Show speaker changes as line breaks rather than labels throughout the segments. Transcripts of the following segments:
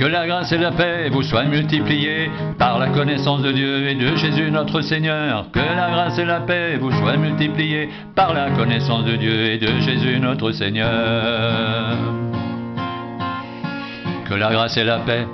la grâce et la paix vous soient multipliées par la connaissance de Dieu et de Jésus notre Seigneur. Que la grâce et la paix vous soient multipliées par la connaissance de Dieu et de Jésus notre Seigneur. Que la grâce et la paix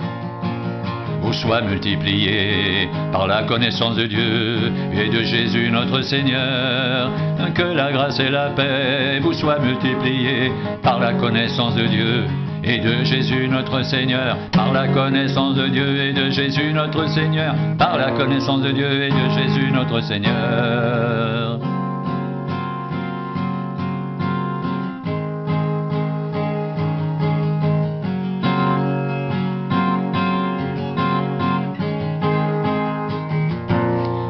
vous soient multipliées par la connaissance de Dieu et de Jésus notre Seigneur. Que la grâce et la paix vous soient multipliées par la connaissance de Dieu et de Jésus notre Seigneur. Par la connaissance de Dieu et de Jésus notre Seigneur. Par la connaissance de Dieu et de Jésus notre Seigneur.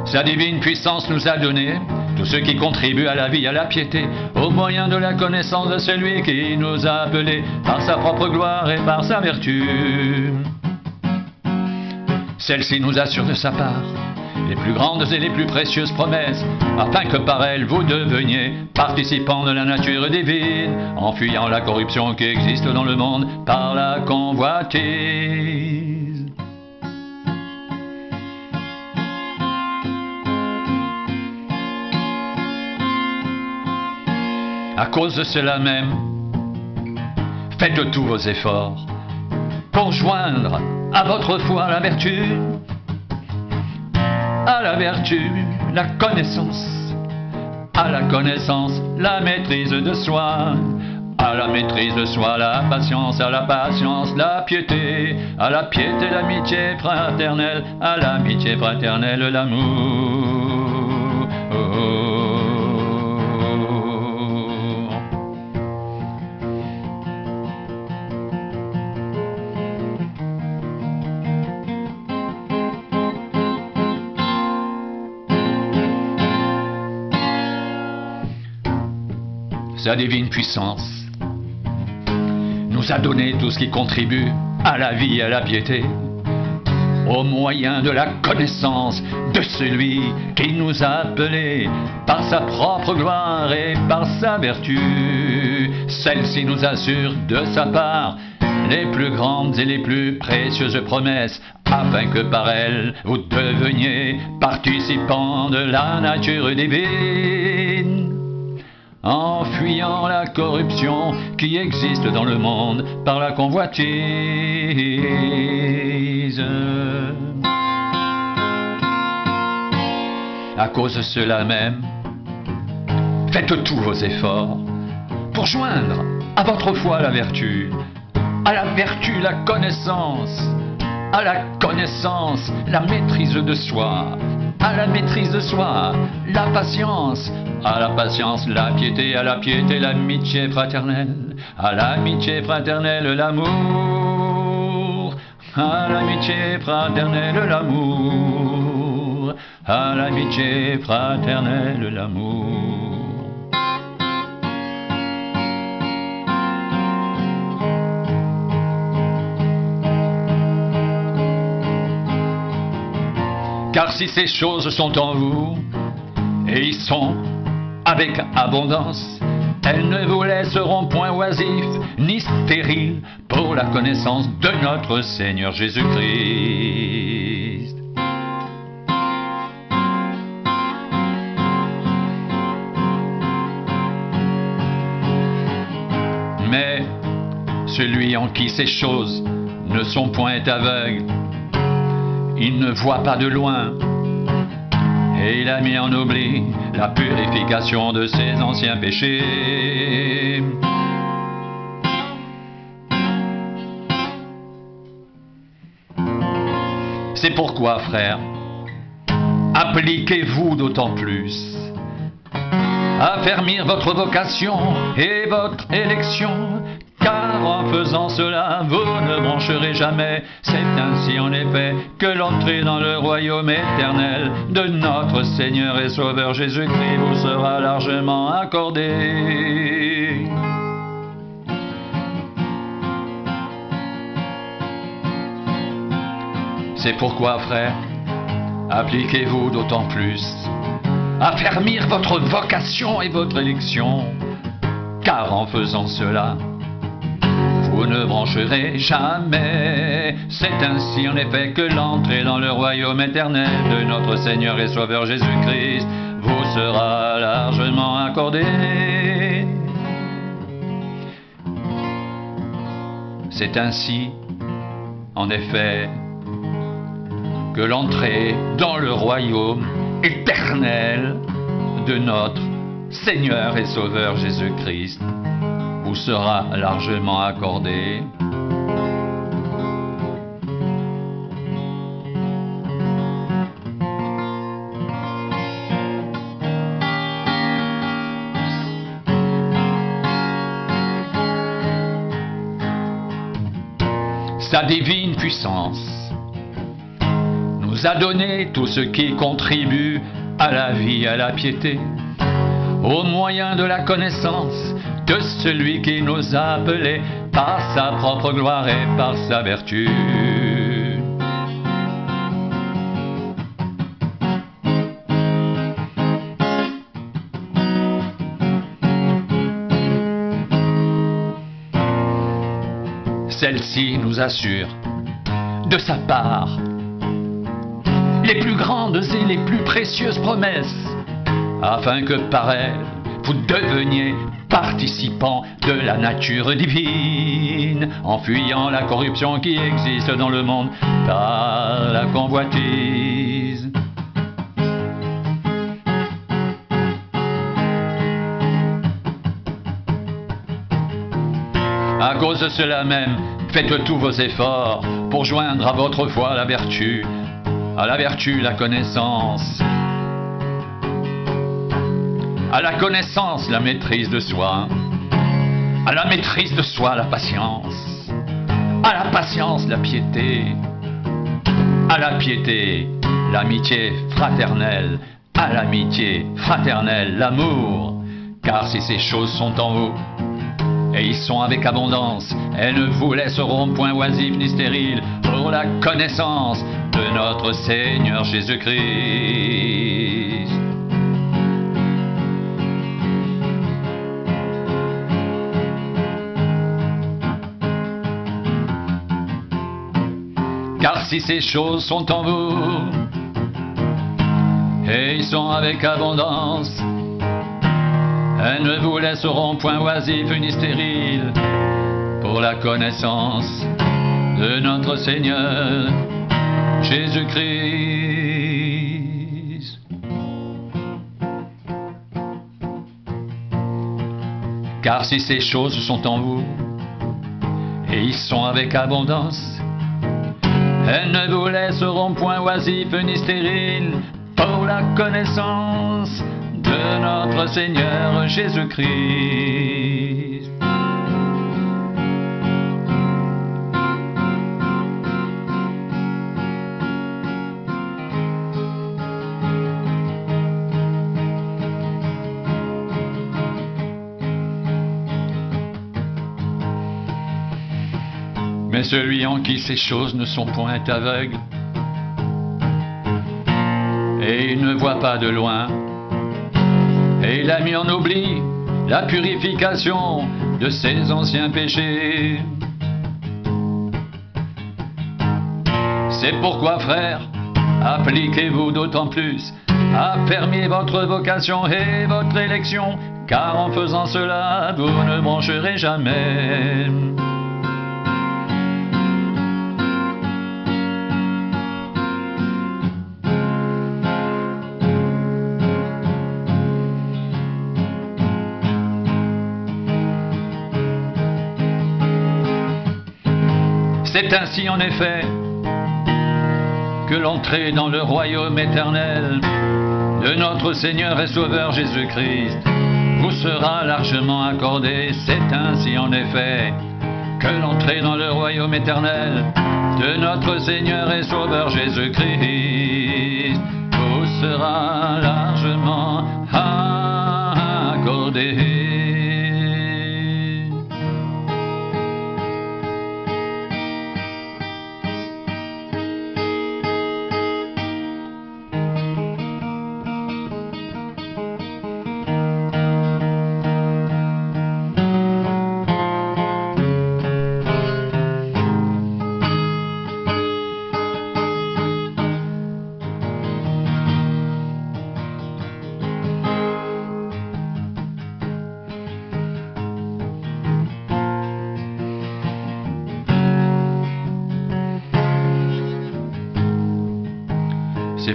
Sa divine puissance nous a donné tout ce qui contribue à la vie, à la piété, au moyen de la connaissance de celui qui nous a appelés par sa propre gloire et par sa vertu. Celle-ci nous assure de sa part les plus grandes et les plus précieuses promesses, afin que par elles vous deveniez participants de la nature divine, en fuyant la corruption qui existe dans le monde par la convoitise. À cause de cela même, faites tous vos efforts pour joindre à votre foi la vertu, à la vertu la connaissance, à la connaissance la maîtrise de soi, à la maîtrise de soi la patience, à la patience la piété, à la piété l'amitié fraternelle, à l'amitié fraternelle l'amour. Sa divine puissance nous a donné tout ce qui contribue à la vie et à la piété, au moyen de la connaissance de celui qui nous a appelés par sa propre gloire et par sa vertu. Celle-ci nous assure de sa part les plus grandes et les plus précieuses promesses, afin que par elles vous deveniez participants de la nature divine, en fuyant la corruption qui existe dans le monde par la convoitise. À cause de cela même, faites tous vos efforts pour joindre à votre foi la vertu, à la vertu la connaissance, à la connaissance la maîtrise de soi, à la maîtrise de soi la patience, à la patience la piété, à la piété l'amitié fraternelle, à l'amitié fraternelle l'amour, à l'amitié fraternelle l'amour, à l'amitié fraternelle l'amour. Car si ces choses sont en vous, et y sont avec abondance, elles ne vous laisseront point oisifs ni stériles pour la connaissance de notre Seigneur Jésus-Christ. Mais celui en qui ces choses ne sont point aveugles, il ne voit pas de loin, et il a mis en oubli la purification de ses anciens péchés. C'est pourquoi, frères, appliquez-vous d'autant plus à affermir votre vocation et votre élection, car en faisant cela, vous ne broncherez jamais. C'est ainsi en effet que l'entrée dans le royaume éternel de notre Seigneur et Sauveur Jésus-Christ vous sera largement accordée. C'est pourquoi, frères, appliquez-vous d'autant plus à affermir votre vocation et votre élection, car en faisant cela, vous vous ne brancherez jamais. C'est ainsi en effet que l'entrée dans le royaume éternel de notre Seigneur et Sauveur Jésus-Christ vous sera largement accordée. C'est ainsi, en effet, que l'entrée dans le royaume éternel de notre Seigneur et Sauveur Jésus-Christ vous sera largement accordée. Sa divine puissance nous a donné tout ce qui contribue à la vie et à la piété, au moyen de la connaissance de celui qui nous a appelés par sa propre gloire et par sa vertu. Celle-ci nous assure, de sa part, les plus grandes et les plus précieuses promesses, afin que par elles, vous deveniez participants de la nature divine, en fuyant la corruption qui existe dans le monde par la convoitise. À cause de cela même, faites tous vos efforts pour joindre à votre foi la vertu, à la vertu la connaissance, à la connaissance la maîtrise de soi, à la maîtrise de soi la patience, à la patience la piété, à la piété l'amitié fraternelle, à l'amitié fraternelle l'amour, car si ces choses sont en vous, et ils sont avec abondance, elles ne vous laisseront point oisives ni stériles pour la connaissance de notre Seigneur Jésus-Christ. Car si ces choses sont en vous, et ils sont avec abondance, elles ne vous laisseront point oisifs ni stériles pour la connaissance de notre Seigneur Jésus-Christ. Car si ces choses sont en vous, et ils sont avec abondance, elles ne vous laisseront point oisifs ni stériles pour la connaissance de notre Seigneur Jésus-Christ. Mais celui en qui ces choses ne sont point aveugles, et il ne voit pas de loin, et il a mis en oubli la purification de ses anciens péchés. C'est pourquoi, frères, appliquez-vous d'autant plus à fermer votre vocation et votre élection, car en faisant cela, vous ne brancherez jamais. C'est ainsi en effet que l'entrée dans le royaume éternel de notre Seigneur et Sauveur Jésus-Christ vous sera largement accordée. C'est ainsi en effet que l'entrée dans le royaume éternel de notre Seigneur et Sauveur Jésus-Christ vous sera largement accordée.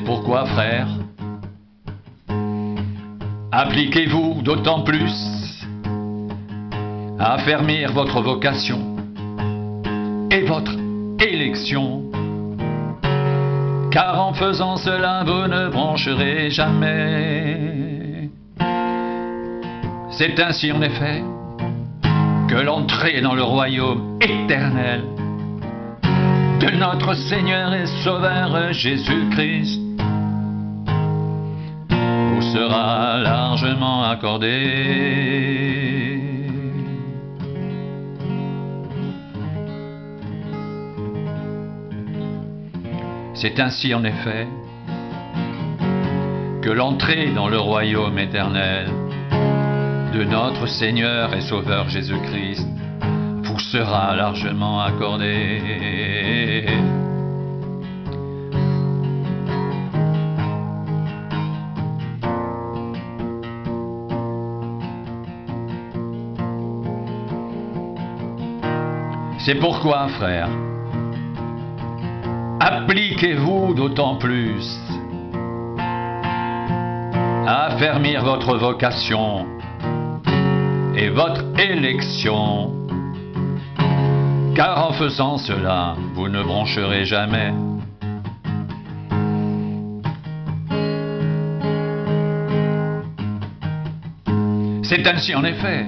C'est pourquoi, frères, appliquez-vous d'autant plus à affermir votre vocation et votre élection, car en faisant cela, vous ne broncherez jamais. C'est ainsi en effet que l'entrée dans le royaume éternel de notre Seigneur et Sauveur Jésus-Christ vous sera largement accordée. C'est ainsi en effet que l'entrée dans le royaume éternel de notre Seigneur et Sauveur Jésus-Christ vous sera largement accordée. C'est pourquoi, frères, appliquez-vous d'autant plus à affermir votre vocation et votre élection, car en faisant cela, vous ne broncherez jamais. C'est ainsi en effet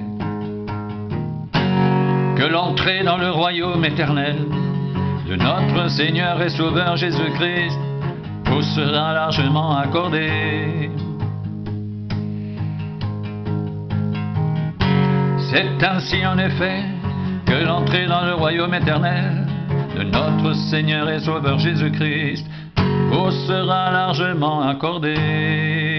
que l'entrée dans le royaume éternel de notre Seigneur et Sauveur Jésus-Christ vous sera largement accordée. C'est ainsi en effet que l'entrée dans le royaume éternel de notre Seigneur et Sauveur Jésus-Christ vous sera largement accordée.